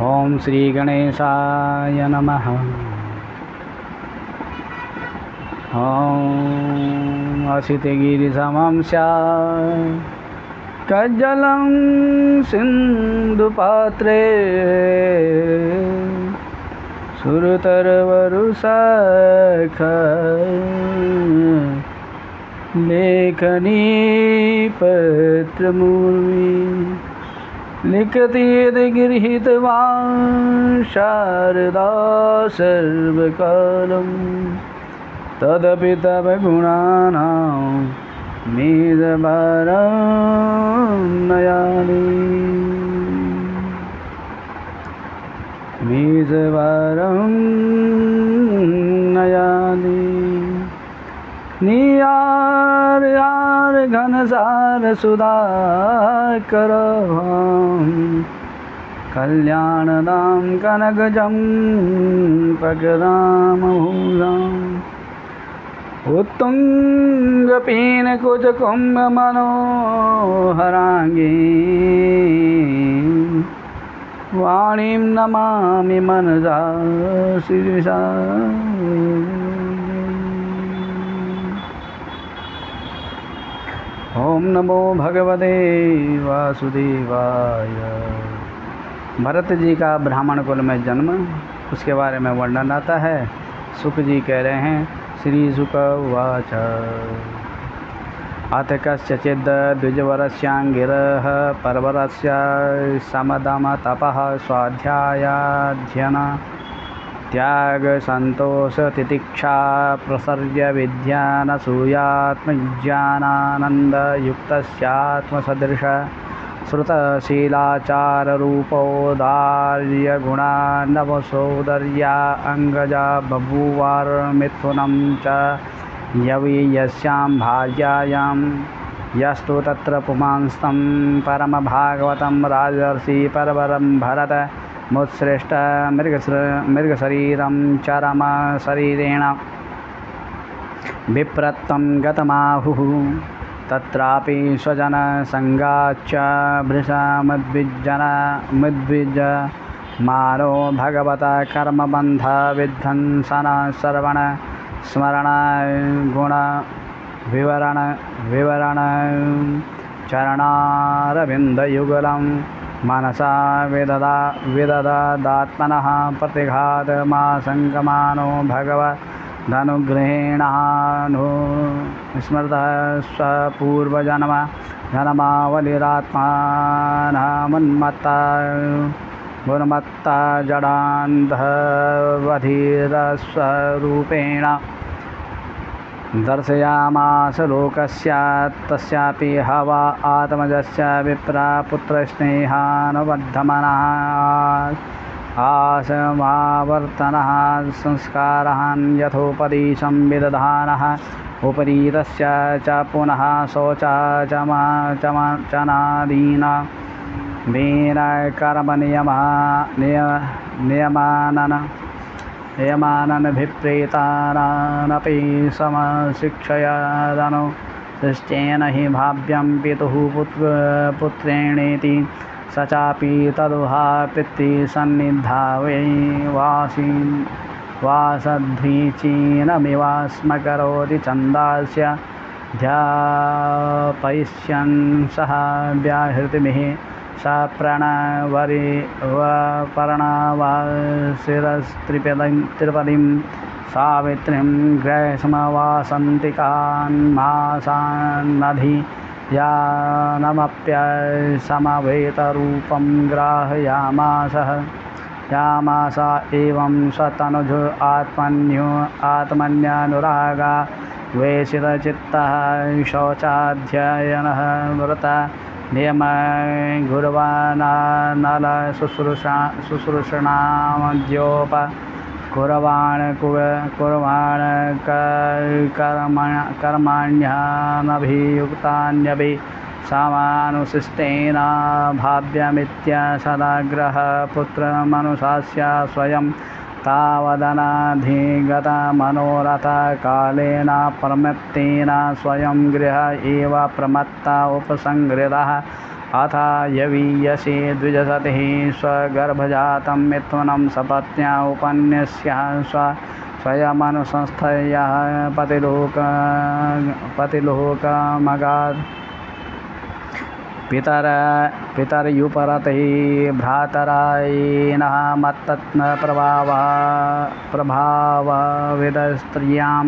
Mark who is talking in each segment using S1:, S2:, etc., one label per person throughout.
S1: ओम श्री गणेशाय नमः। ओम असितगिरिसमं स्यात् कज्जलं सिन्धुपात्रे सुरतरवरुशाख लेखनी पत्रमूर्मि लिखति यद् गृहीतवान् शारदा सर्वकालं तदपि तव गुणानां मेदभारं नयामि मेदभारं नयामि। नियार यार घनसार सुधाकर कल्याणदां कनकजं पकदामभूषाम् उत्तुङ्गपीनकुचकुम्भमनोहराङ्गी वाणीं नमामि मनसा शिरसा। ओम नमो भगवते वासुदेवाय। भरत जी का ब्राह्मण कुल में जन्म, उसके बारे में वर्णन आता है। सुख जी कह रहे हैं, श्री सुक उवाच अथ कस्यचिद् द्विजवरस्याङ्गिरः पर्वरस्य समदमतपः स्वाध्यायाध्ययन त्याग संतोष तितिक्षा प्रसर्य विद्यानसूयात्मज्ञानानंद युक्तस्यात्मसदृश श्रुतशीलाचाररूपोदार्य गुणानवसोदर्या अंगजा बभूवार्मिथुनं च यवीयस्यां भार्यायां यस्तु तत्र पुमांस्तं परमभागवतं राजर्षि परवरं भरत मुत्सृष्ट मृगशरीरं चरम शरीरेण विप्रत्वं गतमाहुः तत्रापि स्वजनसंगाच्च भृशमुद्विज्जमानो भगवता कर्मबन्ध विध्वंसन श्रवण स्मरण गुण विवरण चरणारविन्दयुगलं मनसा विददात्मनः प्रतिघातमासङ्गमानो भगवदनुग्रहेणानुस्मृतः स्वपूर्वजन्मजनमावलिरात्मानमुन्मत्ता जडान्धवधिरस्वरूपेण दर्शयामास लोकस्य तस्यापि हवा आत्मजस्य विप्रापुत्रस्नेहानुबद्धमनः आसमावर्तनः संस्कारः यथोपदेशं विदधानः उपरीतस्य च पुनः शौचाचनादीन वेन नियमाननभिप्रेतानानपि समशिक्षयादनु सृष्टेन हि भाव्यं पितुः पुत्रेणेति स चापि तदुहा पितृसन्निधा वै वासध्वीचीनमिवास्म करोति छन्दास्य ध्यापयिष्यन् सह व्याहृतिभिः स प्रणवरिवर्णवासिरस्त्रिपदीं सावित्रीं ग्रहसमावासन्तिकान्मासान्नधियानमप्यसमवेतरूपं ग्राहयामासः एवं स्वतनुज आत्मन्यानुरागा वेशितचित्तः शौचाध्ययनः व्रता नियम गुर्वाणानल शुश्रूषणामद्योप कुर्वाण कर्माण्यनभियुक्तान्यपि समानुशिष्टेन भाव्यमित्यसदाग्रह पुत्रमनुशास्य स्वयं तावदनधिगतमनोरथ कालेन प्रमत्तेन स्वयं गृह एव प्रमत्ता उपसंहृतः अथ यवीयसे द्विजसतिः स्वगर्भजातं मिथुनं सपत्न्या उपन्यस्य स्वयमनुसंस्थया पतिलोकमगात् पितर्युपरते भ्रातरायणः मत्तत्प्रभावविदस्त्रियां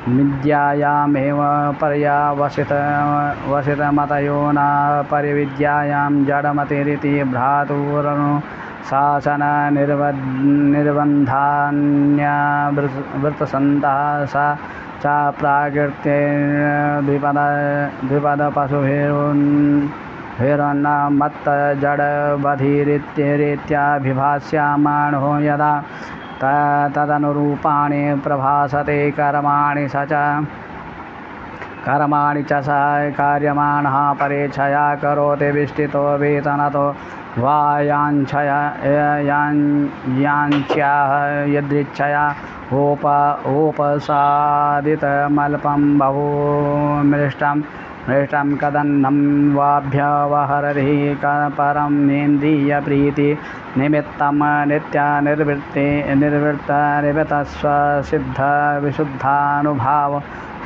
S1: विद्यायामेव पर्यावसितमतयो न परिविद्यायां जडमतिरिति भ्रातुरनुशासननिर्बन्धान्यवृतसन्तः सा च प्राकृत्यद्विपदपशुभिर्नमत्तजडबधिरीत्याभिभाष्यमाणो यदा तदनुरूपाणि प्रभासते कर्माणि च स कार्यमाणः परेच्छया करोति विष्टितो वेतनतो वा याञ्छ्याः यदृच्छया उपसादितमल्पं बहुमृष्टं कदन्नं वाभ्यवहरति परं नेन्द्रियप्रीति निमित्तं निवृत्तस्वसिद्धविशुद्धानुभाव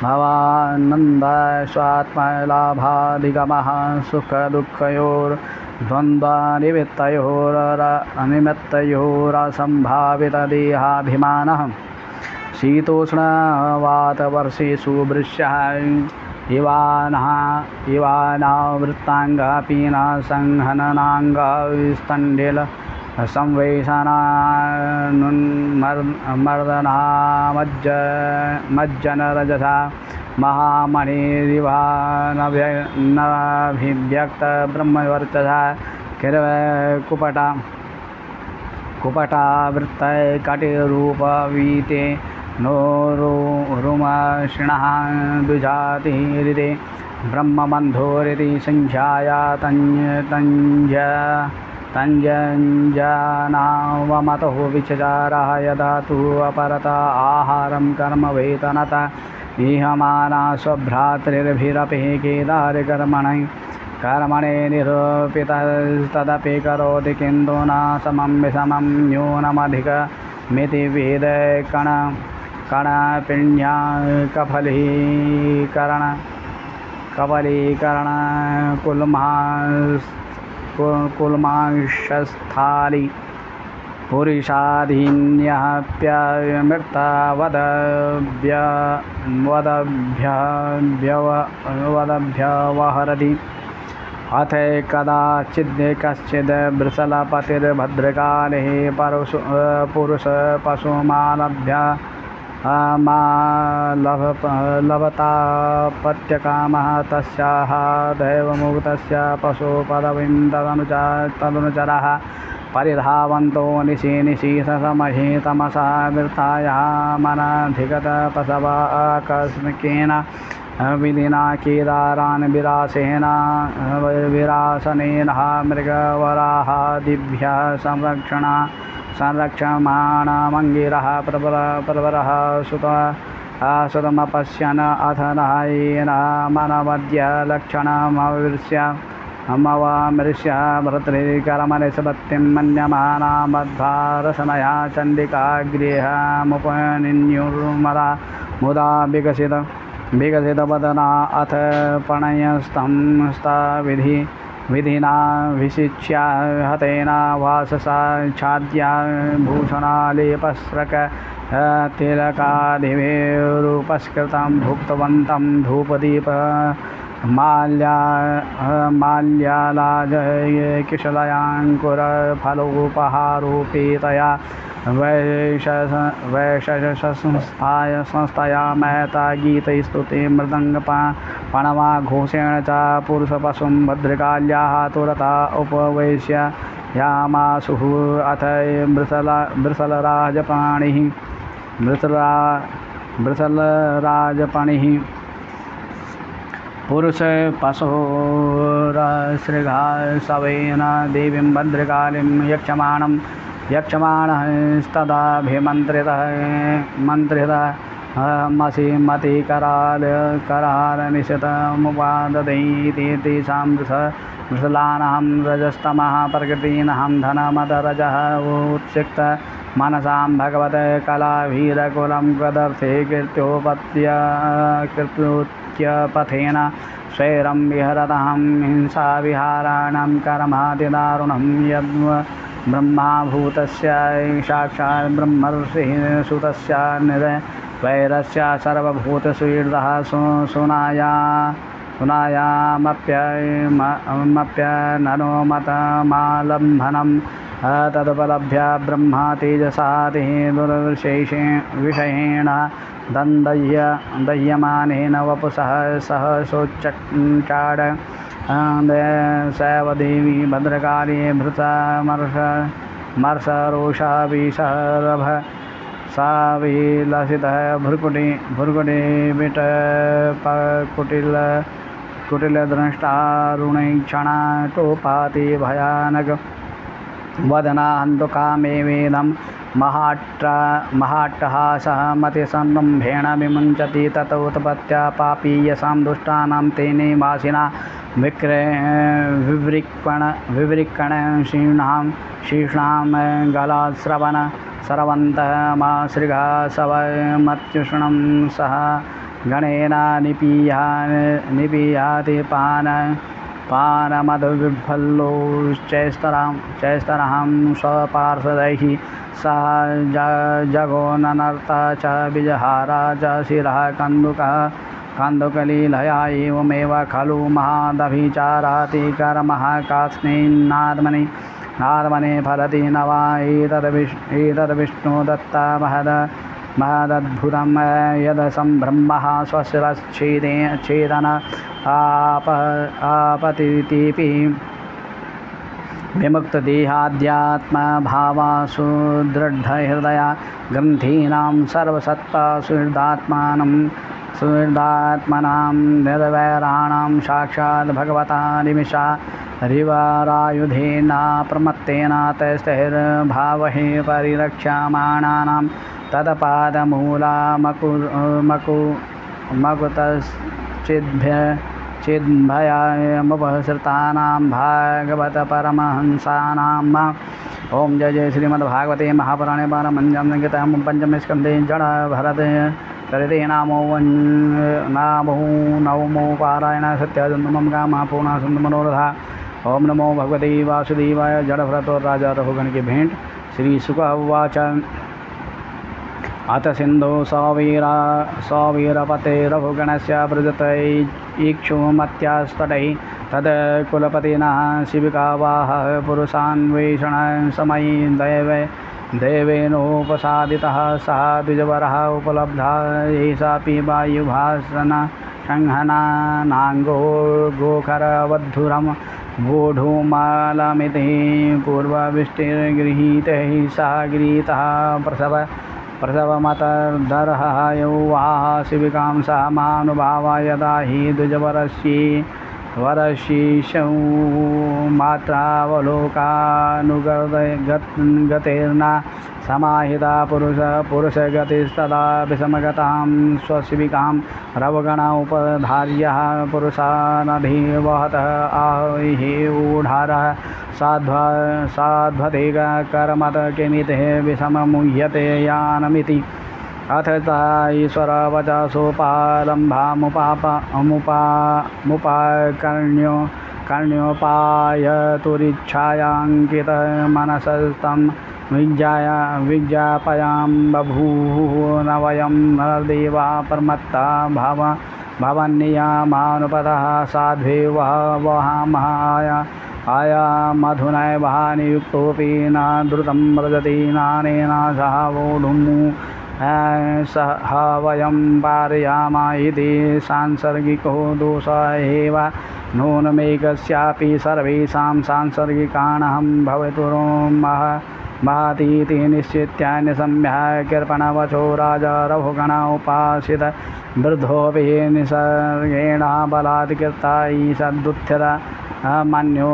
S1: भवानन्द स्वात्मलाभाधिगमः सुखदुःखयोर्निमित्तयोरसम्भावितदेहाभिमानः शीतोष्णवातवर्षेषु वृष्यः इवानावृत्ताङ्गः पीनः संहननाङ्गस्तण्डिल संवेशनानुन्मर्दनामज्जनरजसा महामणिरिवानभिव्यक्तब्रह्मवर्चसा कुपटावृत्तये कटिरूपवीते नो रुमशिणः द्विजातिरिति ब्रह्मबन्धोरिति संख्याया तञ्जनावमतो विचचारः यदा तु अपरत आहारं कर्म वेतनत ईहमाना स्वभ्रातृभिरपि कर्मणे निरूपितस्तदपि करोति किन्तु न समं विषमं न्यूनमधिकमिति वेद कणपिण्या कफलीकरण कुल्मांशस्थाली पुरुषाधीन्यप्यमृतावदभ्यवहरति अथ कदाचिद् कश्चिद् वृषलपतिर्भद्रकाले पुरुषपशुमालभ्य लभतापत्यकामः तस्याः दैवमुक्तस्य पशुपदवीं तदनुचरः परिधावन्तो निशि समहे तमसा वृथायाः मनधिगतपशवाकस्मिकेन विधिना केदारान् विरासनेन मृगवराहादिभ्यः संरक्षमाणमङ्गिरः प्रवरः सुतमपश्यन् अथ नयेन मनमद्य लक्षणमवमृश्य भर्तृकर्मनिष्पत्तिं मन्यमाना मध्वारसनया चण्डिका गृहमुपनिन्युर्मदा मुदा विकसितवदना अथ प्रणयस्तं विधिना विशिच्या हतेन वाससा छाद्या भूषणालेपस्रक तिलकादिभिरुपस्कृतं भुक्तवन्तं धूपदीप माल्यालाजय किशलयाङ्कुरफलोपहारोपेतया संस्थाया महता गीतस्तुति मृदङ्गपणवाघोषेण च पुरुषपशुं भद्रकाल्याः तुरता उपवेश्य यामासुः अथ वृषलराजपणिः पुरुषपशुरसृघासवेन देवीं भद्रकालीं यक्षमाणस्तदाभिमन्त्रितः मति कराल निशितमुपादधीति तेषां वृषलानां रजस्तमः प्रकृतीनां धनमदरजः उत्सिक्त मनसां भगवते कलाभीरकुलं कदर्थे कृत्योपत्यपथेन स्वैरं विहरतां हिंसाविहाराणां कर्मातिदारुणं ब्रह्माभूतस्य साक्षात् ब्रह्मर्षिः सुतस्य वैरस्य सर्वभूतसुहृदः सुनायामप्यननुमतमालम्भनं तदुपलभ्य ब्रह्मा तेजसा विषयेण दह्यमानेन वपुषः सह सोच्चाड सैव देवी भद्रकाली भृतमर्षरोषा विशरभ सा विलसितः कुटिलदृष्टारुणैक्षणा टोपाति भयानक वदना हन्तुकामेवेदं महाट्टहासः मतिसंरम्भेण विमुञ्चति तत उत्पत्त्या पापीयसां दुष्टानां तेने वासिना विवृक्कण शीर्षां गलाश्रवण सरवन्तः मासृगा सवमत्युष्णं सह गणेन निपीयाति पानमधुविफल्लोश्चैस्तरहं स्वपार्षदैः सह जगो ननर्त च विजहारा च शिरः कन्दुकलीलया एवमेव खलु महादभिचाराति कर्मः कास्मिन्नात्मनि फलति न वा एतद्विष्णु दत्ता महदद्भुतं यद् सम्ब्रह्मः स्वस्यच्छेदन आपतितिपि विमुक्तदेहाध्यात्मभावासु दृढहृदया ग्रन्थीनां सर्वसत्ता सुहृदात्मनां निर्वैराणां साक्षात् भगवता निमिषा रिवारायुधेन प्रमत्तेन तैस्तैर्भावहे परिरक्ष्यमाणानां मकुतश्चिद्भयमुपसृतानां भागवत परमहंसानाम्। ओम जय जय श्रीमद्भागवते महापुराणे पारमहंस्यां संहितायां पंचमे स्कन्धे जडभरत चरिते नामो नवमो पारायण सत्याजन्तमं कामः पूर्णः सन्तु मनोरथा। ओम नमो भगवते वासुदेवाय। जडभरत और राजा रघुगण की भेंट। श्री शुक उवाच अथ सिन्धु सौवीरपते रघुगणस्य व्रजत इक्षुमत्यास्तटैः तद् कुलपतिनः शिबिकावाह पुरुषान्वेषण समयी देवेनोपसादितः सः द्विजवरः उपलब्धा एषापि वायुभासन संहनानाङ्गो गोखरवद्धुरं वोढुमालमिति पूर्वविष्टिर्गृहीतैः सह गृहीतः प्रसवमतर्दर्ह यौवाह शिबिकां सह महानुभावा यदा हि द्विजवरशीशौ मात्रावलोकानुगतेर्न समाहिता पुरुषगतिस्तदा विषमगतां स्वशिबिकां रवगण उपधार्यः पुरुषानधिवहतः आहि ऊढारः साध्वते कर्मत किमिते विषममुह्यते यानमिति। अथ कर्ण्योपायतुरिच्छायाङ्कितमनसस्तं विज्ञापयां बभूव न वयं नरदेवा प्रमत्ता भवन्नियमानुपतः साध्वे वहामः आया मधुनैवानियुक्तोऽपि न द्रुतं व्रजति नानेन सह वोढुं सह वयं पारयाम इति सांसर्गिको दोष एव नूनमेकस्यापि सर्वेषां सांसर्गिकाणहं भवितुर्महतीति निश्चित्यान्यसम्यः कृपणवचो राजा रघुगण उपासित वृद्धोऽपि निसर्गेण बलात् कृता ईषदुत्थित मन्यो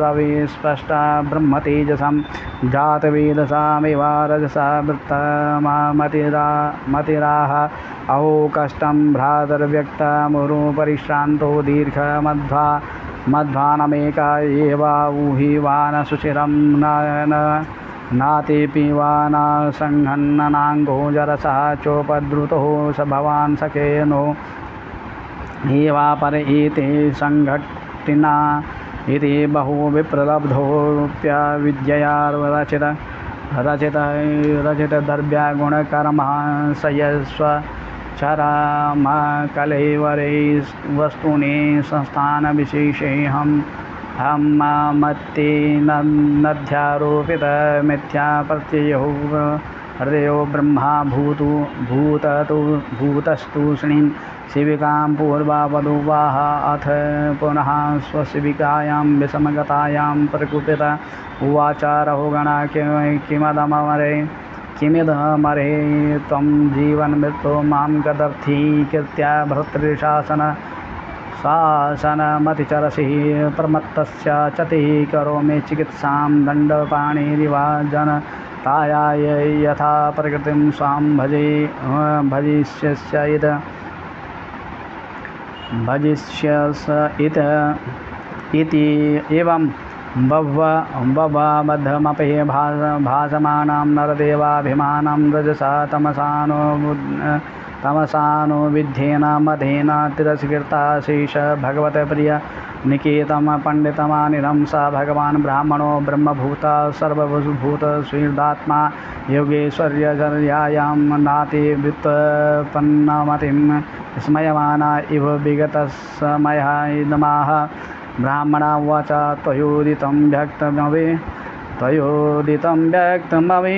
S1: रविस्पष्टा ब्रह्मतेजसं जातवेदसामेव रजसा वृत्तमतिराह अहो कष्टं भ्रातर्व्यक्तमुरु परिश्रान्तो दीर्घमध्वानमेक एव ऊहिवान सुचिरं नातेऽपि वा न सङ्घन्ननाङ्गो जरसः चोपद्रुतो स भवान् सखेनो एवा पर एते सङ्घटिना इति बहु विप्रलब्धोऽप्यविद्यया रचित द्रव्यगुणकर्मः सयस्व चरमकलेवरे वस्तूनि संस्थानविशेषे हम मत्तेनध्यारोपित मिथ्या प्रत्ययो ब्रह्मा भूतस्तु श्रीं शिविकां पूर्वावधूवाह अथ पुनः स्वशिविकायां विषमगतायां प्रकुपित उवाच रहुगणा किमिदमरे त्वं जीवन्मृत्यो मां कदर्थीकृत्य भर्तृशासनमतिचरसि प्रमत्तस्य चति करोमि चिकित्सां दण्डपाणिरिवा जनताया यथा प्रकृतिं स्वां भजिष्यस इति एवं बभ्वमधमपि भासमानं नरदेवाभिमानं रजसा तमसानो विध्येन मधेन तिरस्कृता शेष भगवत्प्रिय निकेतं पंडितमानिरं स भगवान् ब्राह्मणो ब्रह्मभूता सर्वभूत स्वीर्दात्मा योगेश्वर्यचर्यायां नाति व्युत्पन्नमतिं स्मयमाना इव विगतसमयः इदमाह ब्राह्मणा उवाच त्वयोदितं व्यक्तमवि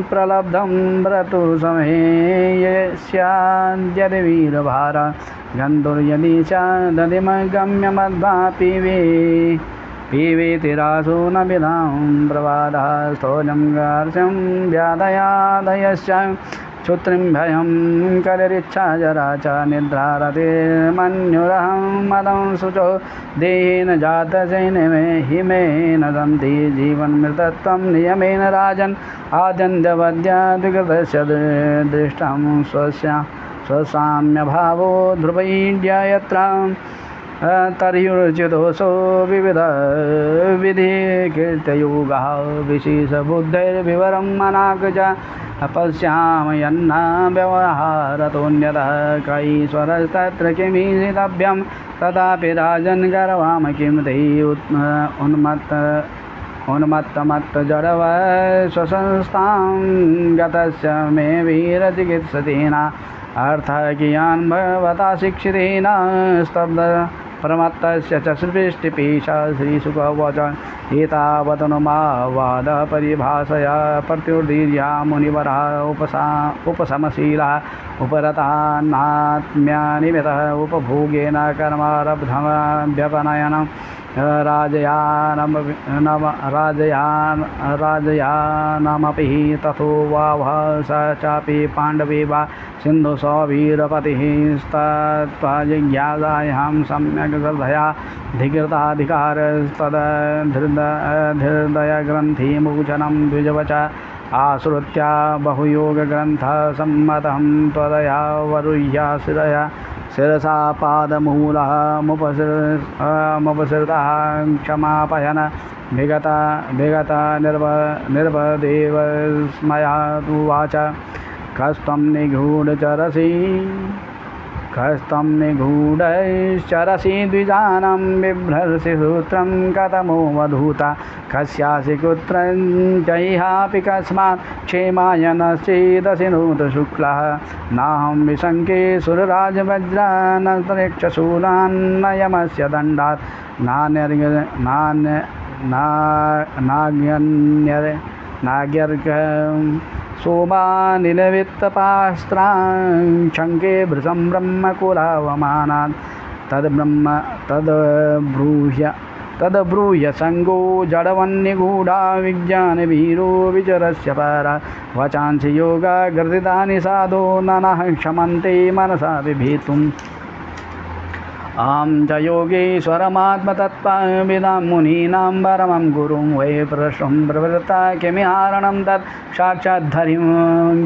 S1: प्रलब्धं व्रतुसमये यस्याद्यदि वीरभार गन्धुर्यदि च दधिमगम्यमध्वा पीवेतिरासो न विधां प्रवादः स्तोजं गर्षं व्याधयादयश्च क्षुत्रिं भयं कलिरिच्छा जरा च निद्रारतिर्मन्युरहं मदं शुचो देहेन जातजैनमे हिमेन दन्ति जीवन्मृतत्वं नियमेन राजन् आद्यन्त्यवद्याद्विकृतस्य दृष्टं स्वसाम्यभावो ध्रुवैड्य यत्र तर्ह्युर्चिदोषो विधिकीर्तयोगः विशेषबुद्धैर्विवरं मनाक च पश्यामयन्न व्यवहारतोऽन्यतः कैश्वरस्तत्र किमीशितव्यं तथापि राजन् गर्वाम किं ते उन्मत्तमत्तजडव स्वसंस्थां गतस्य मे वीरचिकित्सतेन अर्थकियान् भवता शिक्षितेन स्तब्ध प्रमत्तस्य च सृष्टिपेश श्रीशुक उवाच एतावदनुमावाद परिभाषया प्रत्युदीर्या मुनिवरः उपशमशीलः उपरतान्नात्म्यनिमितः उपभोगेन कर्मारब्धमभ्यपनयनं राजयानमपि तथो वावः स चापि पाण्डवे वा सिन्धुसौवीरपतिः तत्त्वजिज्ञासायां सम्यक् श्रद्धया धिकृताधिकारस्तदहृदयग्रन्थिमोचनं द्विजवच आश्रुत्य बहुयोगग्रन्थसम्मतं त्वदया वरुह्य शिरसा पादमूलः मुपसृतः क्षमापयन विगत निर्वदेव स्मयादुवाच कस्त्वं निगूढैश्चरसि द्विजानं बिभ्रसि सूत्रं कथमो वधूता कस्यासि कुत्रं चैहापि कस्मात् क्षेमाय नश्चेदसि नूत शुक्लः नाहं विशङ्के सुरराजवज्रानन्तरिक्षशूलान्नयमस्य दण्डात् नाग्यर्घं सोमानिलवित्तपास्त्रां शङ्के भृशं ब्रह्मकुलावमानात् तद्ब्रूह्य सङ्गो जडवन्निगूढा विज्ञानवीरो विचरस्य परा वचांसि योगा गर्दितानि साधो ननः क्षमन्ते मनसा विभेतुम् अहं च योगीश्वरमात्मतत्त्वविदां मुनीनां परमं गुरुं वै प्रश्नं प्रवृत्ता किमिहारणं तत् साक्षाद्धरिं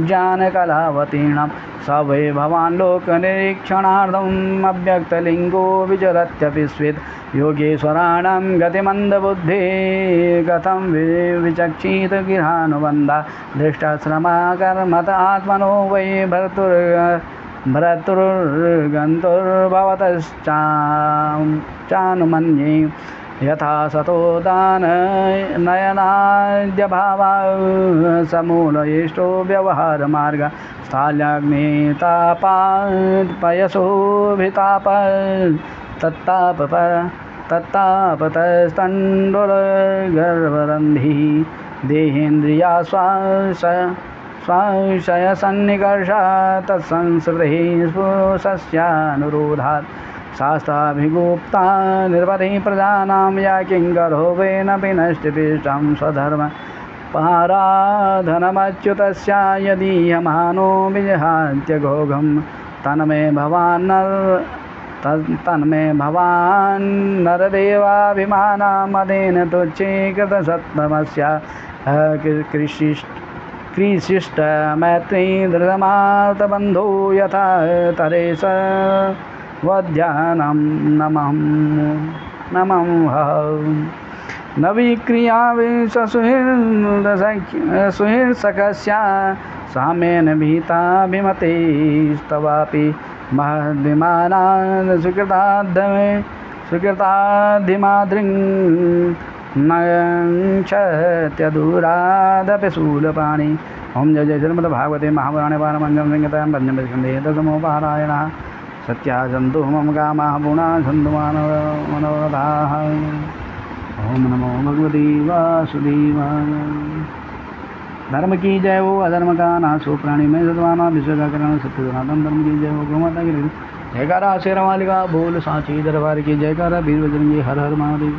S1: ज्ञानकलावतीर्णं स वै भवान् लोकनिरीक्षणार्थम् अव्यक्तलिङ्गो विचरत्यपि स्वित् योगेश्वराणां गतिमन्दबुद्धिः कथं विचक्षित गृहानुबन्धा दृष्टाश्रमाकर्मत आत्मनो वै भर्तुर्गन्तुर्भवतश्चानुमन्ये यथा सतो दाननयनाद्यभावा समूलयिष्टो व्यवहारमार्ग स्थाल्याग्नितापात्पयसोभिताप तत्तापतस्तण्डुलगर्भरन्धिः देहेन्द्रिया स्वाशयसन्निकर्षा तत्संस्कृतिः स्पुरुषस्यानुरोधात् शास्त्राभिगुप्ता निर्वधि प्रजानां या किङ्करो वेनपि नष्टिपिष्टं स्वधर्म पाराधनमच्युतस्य यदीयमानो विजहात्यघोघं तन्मे भवान् नरदेवाभिमानामदेन तुच्छीकृतसत्तमस्य कृशिष्ट मैत्री धृतमार्तबन्धो यथा तरे स वध्यानं नमः नवीक्रियाविशुहिर्सकस्य सामेन भीताभिमतेस्तवापि महद्विमानान् स्वीकृताधिमादृङ् नक्षत्यदूरादपि शूलपाणि। ओम जय जय श्रीमद्भागवते महापुराणे पारमहंस्यां संहितायां पंचमे स्कन्धे दशमोपारायणः। सत्या सन्तु मम कामाः पूर्णा सन्तु मनोरथाः। ओम नमो भगवते वासुदेवाय। धर्म की जय हो, अधर्म का नाश हो, प्राणी में सद्भावना, विश्व का कल्याण, सत्य सनातन धर्म की जय हो। गौमाता की जयकारा शेरवाली का बोल सांची दरबार की जयकारा, वीर बजरंगी हर हर महादेव।